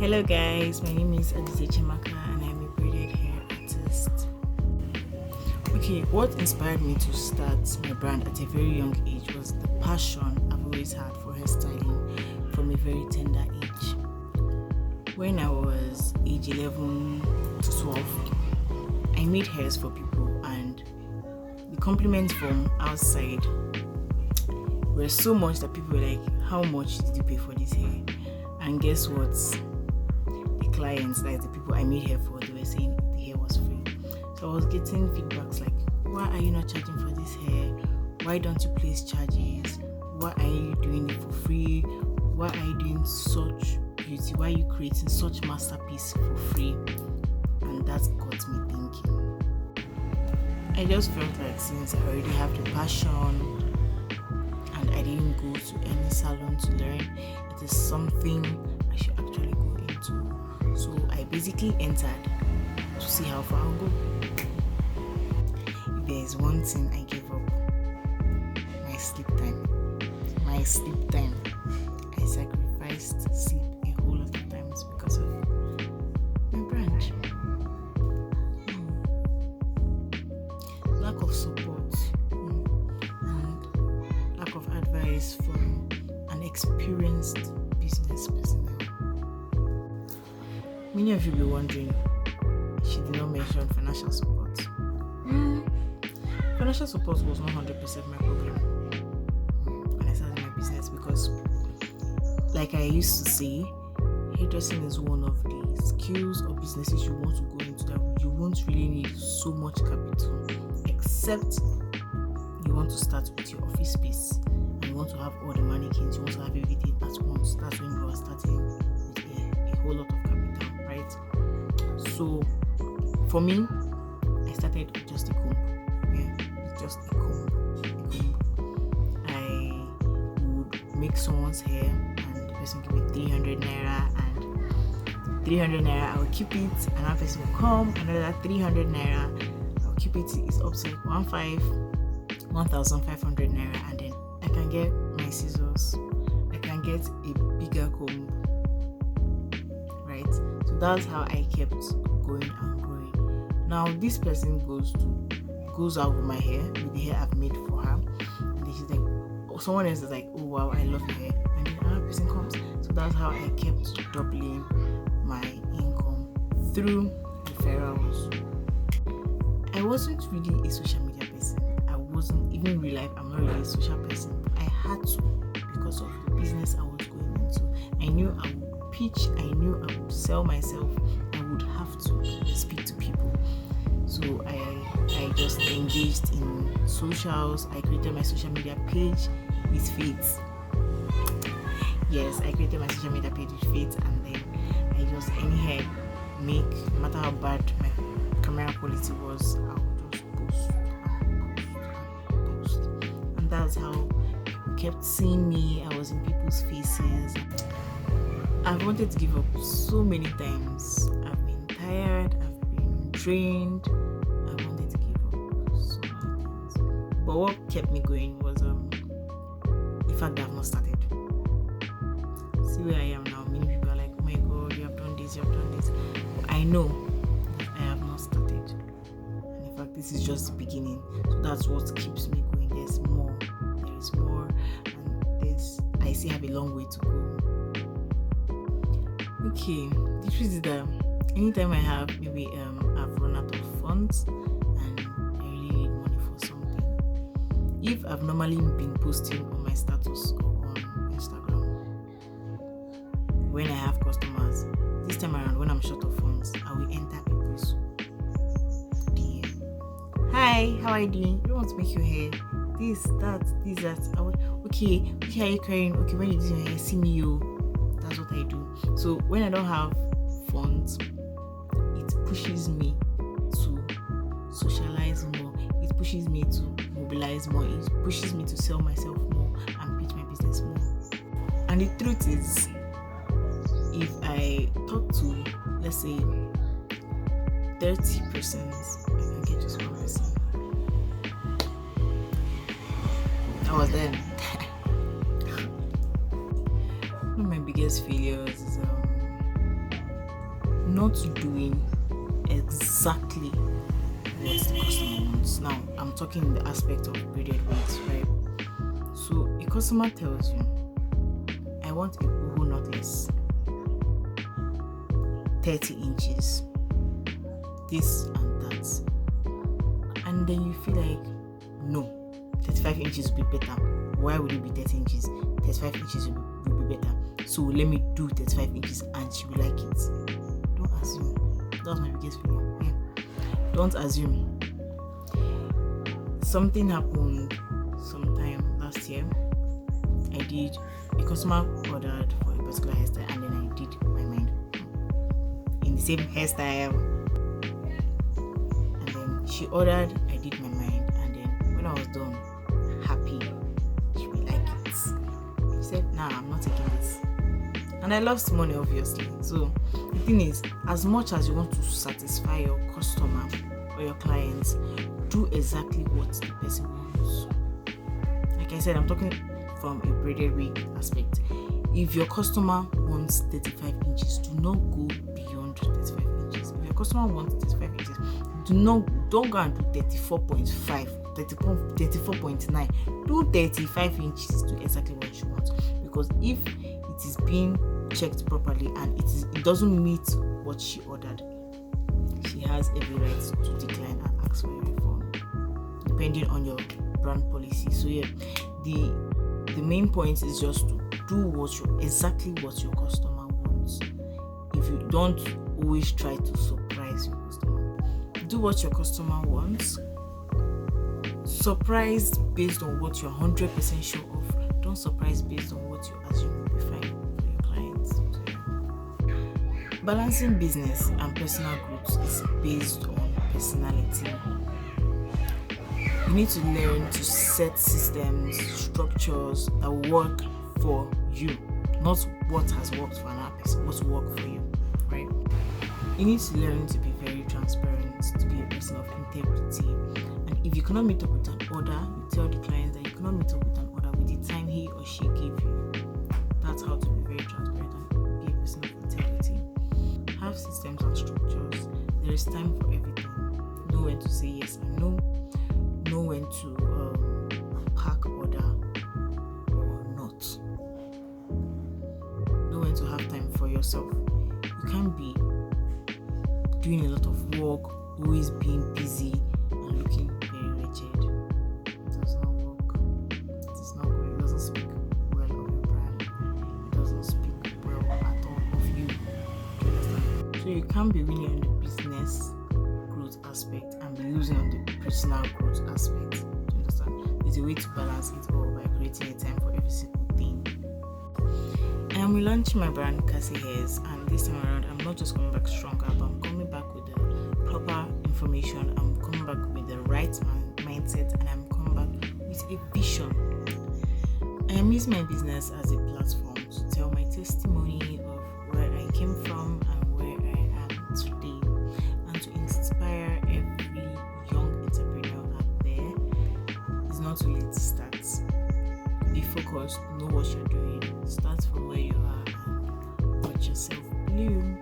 Hello guys, my name is Aditi Chimaka and I'm a braided hair artist. Okay, what inspired me to start my brand at a very young age was the passion I've always had for hairstyling from a very tender age. When I was age 11 to 12, I made hairs for people and the compliments from outside were so much that people were like, how much did you pay for this hair? And guess what? The clients, like the people I made hair for, they were saying the hair was free. So I was getting feedbacks like, why are you not charging for this hair? Why don't you place charges? Why are you doing it for free? Why are you doing such beauty? Why are you creating such masterpiece for free? And that got me thinking. I just felt like since I already have the passion and I didn't go to any salon to learn, it is something I should actually go into. So I basically entered to see how far I'll go. If there is one thing I gave up, my sleep time. My sleep time. I sacrificed sleep a whole lot of times because of my brand. Lack of support and lack of advice from an experienced business personnel. Many of you will be wondering, she did not mention financial support. Financial support was 100% my problem when I started my business because, like I used to say, hairdressing is one of the skills or businesses you want to go into that you won't really need so much capital, except you want to start with your office space and you want to have all the mannequins, you want to have everything at once. That's when you are starting with a whole lot of capital, right? So for me, I started with just a comb. With just a comb. I would make someone's hair and the person give me 300 naira, and 300 naira I will keep it, another person will come, another 300 naira I will keep it. It's up to like 1,500 naira, and then I can get my scissors, I can get a bigger comb, right? So that's how I kept going and growing. Now this person goes out with my hair, with the hair I've made for her, and then she's like, someone else is like, oh wow, I love your hair, and then another person comes. So that's how I kept doubling my income through referrals. I wasn't really a social media person. I wasn't, even in real life, I'm not really a social person. I had to because of the business I was going into. I knew I would pitch, I knew I would sell myself, I would have to speak to people. So I just engaged in socials. I created my social media page with Faith. Yes, I created my social media page with Faith, and then I just anyhow make, no matter how bad my camera quality was, I would just post. And that's how you kept seeing me. I was in people's faces. I've wanted to give up so many times. I've been tired, I've been drained. I wanted to give up so many things. But what kept me going was the fact that I've not started. See where I am now. Many people are like, oh my god, you have done this, you have done this. But I know that I have not started. And in fact, this is just the beginning. So that's what keeps me going. There's more. There is more. And I still have a long way to go. Okay, the truth is that anytime I have, maybe I've run out of funds and I really need money for something. If I've normally been posting on my status or on Instagram, when I have customers, this time around when I'm short of funds, I will enter people's DM. Hi, how are you doing? You don't want to make your hair? This, that. Okay, which hair are you carrying? Okay, when you do your hair, see me, yo. That's what I do. So when I don't have funds, it pushes me to socialize more. It pushes me to mobilize more. It pushes me to sell myself more and pitch my business more. And the truth is, if I talk to, let's say, 30 persons, I can get just one person. That was then. One of my biggest failures is not doing exactly what the customer wants. Now, I'm talking in the aspect of braided wigs, right? So a customer tells you, I want a boho knotless, 30 inches, this and that. And then you feel like, no, 35 inches would be better. Why would it be 30 inches? 35 inches would be better. So let me do 35 inches and she will like it. Don't assume. That's my biggest feeling. Yeah. Don't assume. Something happened sometime last year. A customer ordered for a particular hairstyle and then I did my mind in the same hairstyle. And then she ordered, I did my mind, and then when I was done, happy, she will like it. She said, nah, I'm not taking this. And I lost money, obviously. So the thing is, as much as you want to satisfy your customer or your clients, do exactly what the person wants. Like I said, I'm talking from a braided wig aspect. If your customer wants 35 inches, do not go beyond 35 inches. If your customer wants 35 inches, don't go and do 34.5, 34.9. Do 35 inches to exactly what you want. Because if it is being checked properly and it doesn't meet what she ordered, she has every right to decline and ask for a refund, depending on your brand policy. So yeah, the main point is just to do exactly what your customer wants. If you don't always try to surprise your customer, do what your customer wants. Surprise based on what you're 100% sure of. Don't surprise based on what you assume will be fine for your clients. So, balancing business and personal growth is based on personality. You need to learn to set systems, structures that will work for you, not what has worked for another person, what will work for you, right? You need to learn to be very transparent, to be a person of integrity. And if you cannot meet up with an order, you tell the client that you cannot meet up with an order with the time he or she gave you. That's how to be very transparent and be a person of integrity. Have systems and structures. There is time for everything. Know when to say yes and no. Know when to pack order or not. Know when to have time for yourself. You can't be doing a lot of work, always being busy and looking very wretched. It does not work. It is not good. It doesn't speak well of your brand. It doesn't speak well at all of you. Do you understand? So you can't be winning on the business growth aspect and be losing on the personal growth aspect. Do you understand? There's a way to balance it all by creating a time for every single thing. I am relaunching my brand, Cassie Hairs, and this time around, I'm not just coming back stronger, but I'm coming back with the proper information. I'm coming back with the right mindset, and I'm coming back with a vision. I am using my business as a platform to tell my testimony of where I came from and where I am today, and to inspire every young entrepreneur out there. It's not too late to start. Be focused, know what you're doing, start from where you are, and watch yourself bloom.